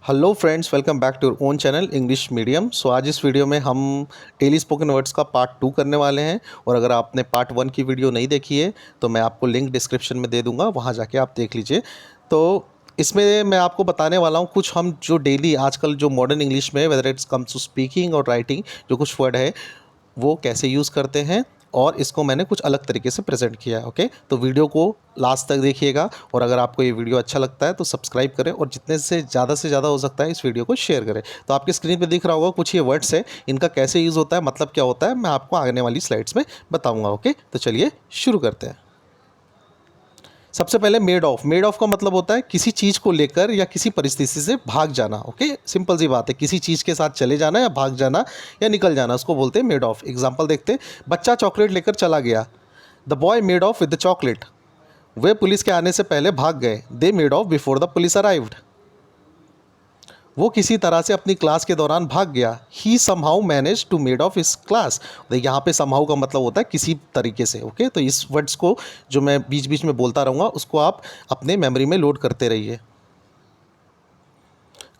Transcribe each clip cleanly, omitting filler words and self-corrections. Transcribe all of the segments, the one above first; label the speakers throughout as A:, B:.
A: Hello friends, welcome back to your own channel English medium. So आज इस video में हम डेली स्पोकन वर्ड्स का पार्ट 2 करने वाले हैं। और अगर आपने पार्ट 1 की वीडियो नहीं देखी है तो मैं आपको लिंक डिस्क्रिप्शन में दे दूंगा, वहां जाके आप देख लीजिए। तो इसमें मैं आपको बताने वाला हूं कुछ हम जो डेली आजकल जो मॉडर्न इंग्लिश में whether it's comes to speaking और राइटिंग जो कुछ वर्ड है वो कैसे यूज़ करते हैं, और इसको मैंने कुछ अलग तरीके से प्रेजेंट किया है। ओके, तो वीडियो को लास्ट तक देखिएगा, और अगर आपको ये वीडियो अच्छा लगता है तो सब्सक्राइब करें और जितने से ज़्यादा हो सकता है इस वीडियो को शेयर करें। तो आपकी स्क्रीन पे दिख रहा होगा कुछ ये वर्ड्स है, इनका कैसे यूज़ होता है, मतलब क्या होता है, मैं आपको आने वाली स्लाइड्स में बताऊँगा। ओके, तो चलिए शुरू करते हैं। सबसे पहले मेड ऑफ। मेड ऑफ का मतलब होता है किसी चीज़ को लेकर या किसी परिस्थिति से भाग जाना। ओके, सिंपल सी बात है, किसी चीज़ के साथ चले जाना या भाग जाना या निकल जाना, उसको बोलते हैं मेड ऑफ। एग्जांपल देखते हैं, बच्चा चॉकलेट लेकर चला गया। The boy made off with the chocolate. Way police के आने से पहले भाग गए। They made of before the police arrived. वो किसी तरह से अपनी क्लास के दौरान भाग गया। He somehow manage to made of his class. यहाँ पे समहाउ का मतलब होता है किसी तरीके से। ओके, तो इस वर्ड्स को जो मैं बीच बीच में बोलता रहूँगा उसको आप अपने मेमोरी में लोड करते रहिए।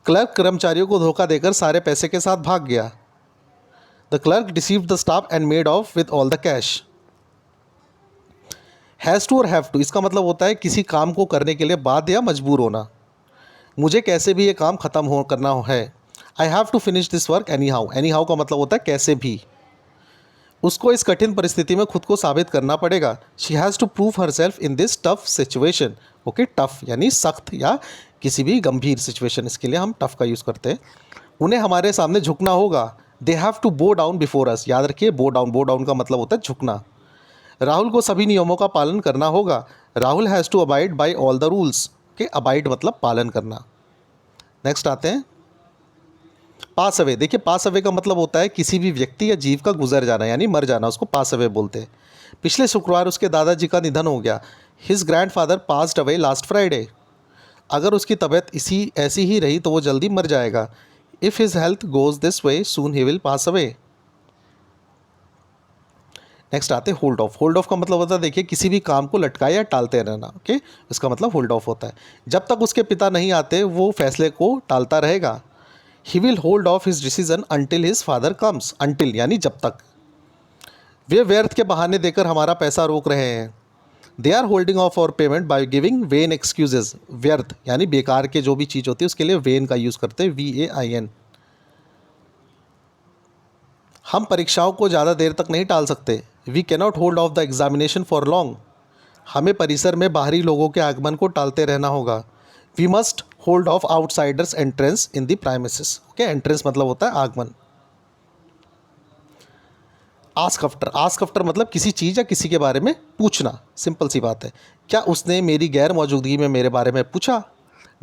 A: क्लर्क कर्मचारियों को धोखा देकर सारे पैसे के साथ भाग गया। The clerk deceived the staff and made off with all the cash. Has to और हैव टू, इसका मतलब होता है किसी काम को करने के लिए बाध्य या मजबूर होना। मुझे कैसे भी ये काम ख़त्म हो करना है। I have to finish this work anyhow. Anyhow का मतलब होता है कैसे भी। उसको इस कठिन परिस्थिति में खुद को साबित करना पड़ेगा। She has to prove herself in this tough situation. Okay, tough यानी सख्त या किसी भी गंभीर सिचुएशन, इसके लिए हम टफ का यूज़ करते हैं। उन्हें हमारे सामने झुकना होगा। They have to bow down before us. याद रखिए, बो डाउन, बो डाउन का मतलब होता है झुकना। राहुल को सभी नियमों का पालन करना होगा। Rahul has to abide by all the rules. के अबाइड मतलब पालन करना। नेक्स्ट आते हैं पास अवे। देखिए, पास अवे का मतलब होता है किसी भी व्यक्ति या जीव का गुजर जाना यानी मर जाना, उसको पास अवे बोलते हैं। पिछले शुक्रवार उसके दादाजी का निधन हो गया। His grandfather passed away last Friday. अगर उसकी तबीयत ऐसी ही रही तो वो जल्दी मर जाएगा। If his health goes this way soon he will pass away. Next आते हैं होल्ड ऑफ। होल्ड ऑफ का मतलब होता है, देखिए, किसी भी काम को लटकाए या टालते रहना। ओके, इसका मतलब होल्ड ऑफ होता है। जब तक उसके पिता नहीं आते वो फैसले को टालता रहेगा। He will hold of his decision until his father comes. Until यानी जब तक। वे व्यर्थ के बहाने देकर हमारा पैसा रोक रहे हैं। दे आर होल्डिंग ऑफ और payment by giving when excuses. व्यर्थ यानी बेकार के जो भी चीज़ होती है उसके लिए वेन का यूज़ करते हैं, VAIN। हम परीक्षाओं को ज़्यादा देर तक नहीं टाल सकते। We cannot hold off the examination for long. हमें परिसर में बाहरी लोगों के आगमन को टालते रहना होगा। We must hold off outsiders entrance in the premises. Okay, entrance मतलब होता है आगमन। Ask after. आस्क आफ्टर मतलब किसी चीज़ या किसी के बारे में पूछना। सिंपल सी बात है, क्या उसने मेरी गैर मौजूदगी में मेरे बारे में पूछा।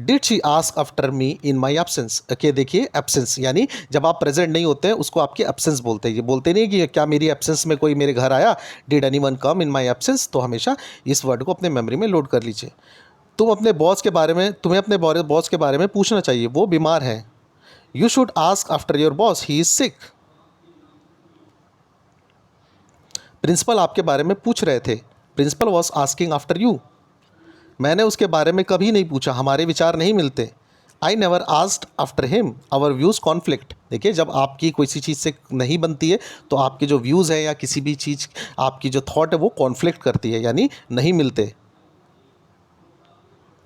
A: Did she ask after me in my absence. Okay, देखिए, एब्सेंस यानी जब आप प्रेजेंट नहीं होते हैं उसको आपकी एब्सेंस बोलते हैं। ये बोलते नहीं कि क्या मेरी एब्सेंस में कोई मेरे घर आया, did anyone come in my absence. तो हमेशा इस वर्ड को अपने मेमोरी में लोड कर लीजिए। तुम्हें अपने बॉस के बारे में पूछना चाहिए, वो बीमार है। You should ask after your boss, he is sick. Principal आपके बारे में पूछ रहे थे। Principal was asking after you. मैंने उसके बारे में कभी नहीं पूछा, हमारे विचार नहीं मिलते। I never asked after him, our views conflict. देखिए, जब आपकी कोई सी चीज़ से नहीं बनती है तो आपके जो व्यूज़ है या किसी भी चीज़ आपकी जो थॉट है वो कॉन्फ्लिक्ट करती है यानी नहीं मिलते।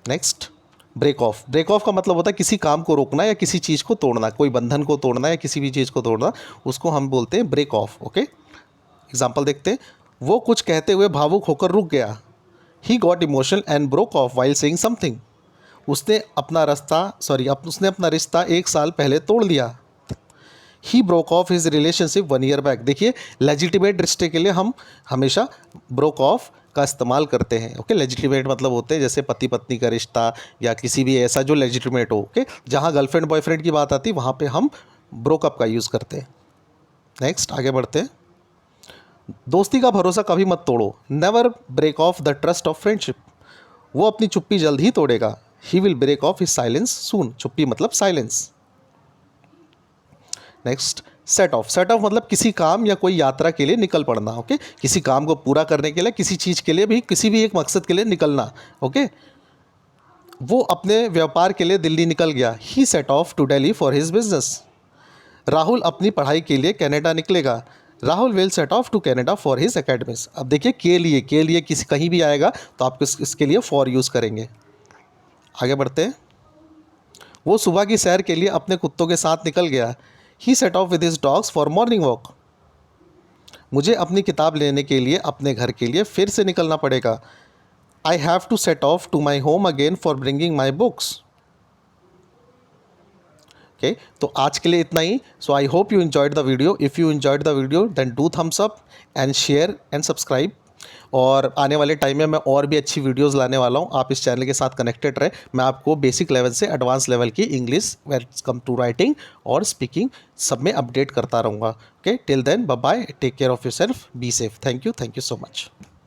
A: Next, break off. Break off का मतलब होता है किसी काम को रोकना या किसी चीज़ को तोड़ना, कोई बंधन को तोड़ना या किसी भी चीज़ को तोड़ना, उसको हम बोलते हैं ब्रेक ऑफ। ओके, एग्जाम्पल देखते हैं, वो कुछ कहते हुए भावुक होकर रुक गया। He got emotional and broke of while saying something. उसने अपना रिश्ता 1 साल पहले तोड़ दिया। He broke of his relationship 1 year back. देखिए, लेजिटिमेट रिश्ते के लिए हम हमेशा ब्रोक ऑफ का इस्तेमाल करते हैं। ओके, लेजिटिमेट मतलब होते हैं जैसे पति पत्नी का रिश्ता या किसी भी ऐसा जो लेजिटिमेट हो। ओके, जहाँ गर्लफ्रेंड बॉयफ्रेंड की बात आती है वहाँ पे हम ब्रोकअप का यूज़ करते हैं। नेक्स्ट, आगे बढ़ते हैं। दोस्ती का भरोसा कभी मत तोड़ो। Never break off the trust of friendship. वो अपनी चुप्पी जल्द ही तोड़ेगा। He will break off his silence soon. चुप्पी मतलब silence. Next, set off. Set off मतलब किसी काम या कोई यात्रा के लिए निकल पड़ना। ओके, किसी काम को पूरा करने के लिए, किसी चीज़ के लिए भी, किसी भी एक मकसद के लिए निकलना। ओके, वो अपने व्यापार के लिए दिल्ली निकल गया। He set off to Delhi for his business. Rahul अपनी पढ़ाई के लिए कनाडा निकलेगा। Rahul will set off to Canada for his academics. अब देखिए के लिए किसी कहीं भी आएगा तो आप इसके लिए फॉर यूज़ करेंगे। आगे बढ़ते हैं। वो सुबह की सैर के लिए अपने कुत्तों के साथ निकल गया। He set off with his dogs for morning walk. मुझे अपनी किताब लेने के लिए अपने घर के लिए फिर से निकलना पड़ेगा। I have to set off to my home again for bringing my books. Okay, तो आज के लिए इतना ही। So I hope you enjoyed the video. If you enjoyed the video then do thumbs up and share and subscribe. और आने वाले time में मैं और भी अच्छी वीडियोस लाने वाला हूँ। आप इस चैनल के साथ कनेक्टेड रहे। मैं आपको बेसिक लेवल से एडवांस लेवल की English when come to writing और स्पीकिंग सब में अपडेट करता रहूँगा। Okay, till then bye bye, take care of yourself, be safe. Thank you so much.